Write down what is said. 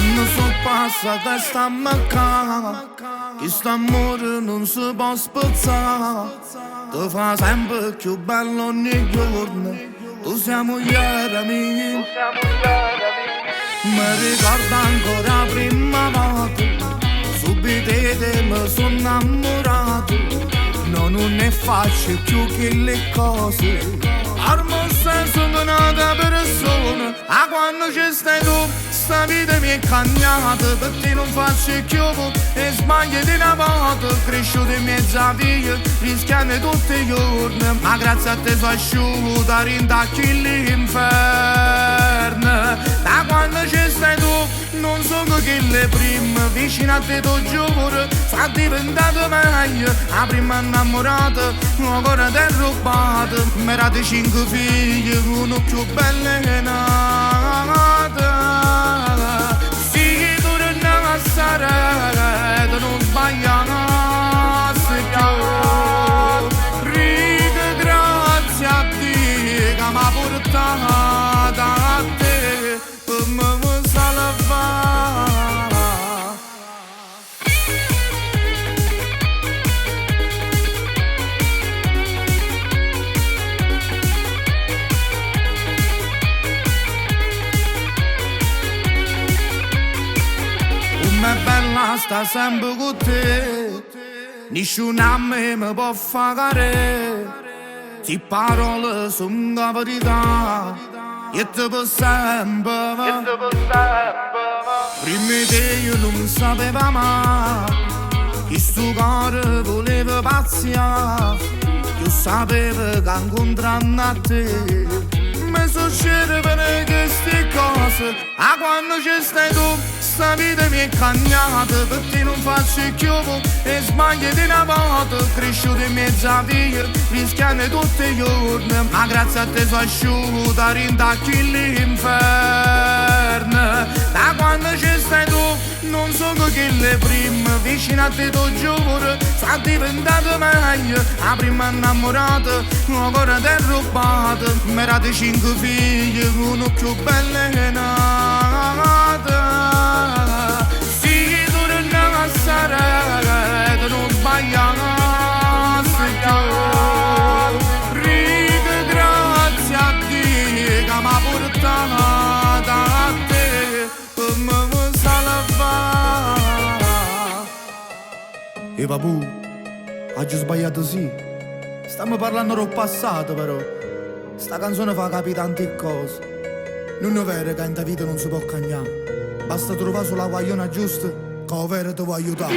Anni sono passati e stiamo qua. Questo amore non si può spezzare. Ti fa sempre più bello ogni giorno. Tu siamo ieri amici. Mi ricordo ancora la prima volta. Subito mi sono innamorato. No, non è facile più che le cose. Ormai sono un'altra persona. A quando ci stai tu, sta vita mi è cambiata. Per te non faccio più e sbaglio di una volta. Cresciuto in mezzo a via, rischiando tutti i giorni. Ma grazie a te sono asciutta, rintacchi l'inferno. Da quando ci stai tu, non sono che le prime. Vicino a te tu giuro, sta diventando meglio. La prima innamorata, ancora ti è rubata. Merate 5 figli, uno più bello che nata. Sì, tu non a stare, tu non sbagliasse più. Riga grazie a Dio che mi ha portata a te. Per me vuoi salvare. Com'è bella sta sempre con te. Nessuno a me mi può fare. Se parole sono la verità. Io te per sempre. Prima di te io non sapevo mai. Che sto cuore voleva pazziare. Io sapevo che incontrando a te mi succede per queste cose. A quando ci stai tu, sta vita mi è cambiata. Per te non faccio più e sbaglio di una volta. Cresciuto in mezzo a via, rischiando tutti i giorni. Ma grazie a te sono asciutta, rintacchi l'inferno. Da quando ci stai tu, non sono che le prime. Vicino a te tu giuro, sta diventando meglio. La prima innamorata, ancora ti è rubata. Merate 5 figli, uno più bello che nata. Sì, tu non a stare, tu non sbagliasse più. Riga grazie a Dio che mi ha portata a te. Per me vuoi salvare. E papù, oggi ho sbagliato sì. Stiamo parlando del passato però. Sta canzone fa capire tante cose. Non è vero che in ta vita non si può cambiare. Basta trovare sulla guagliona giusta, che la vera ti può aiutare.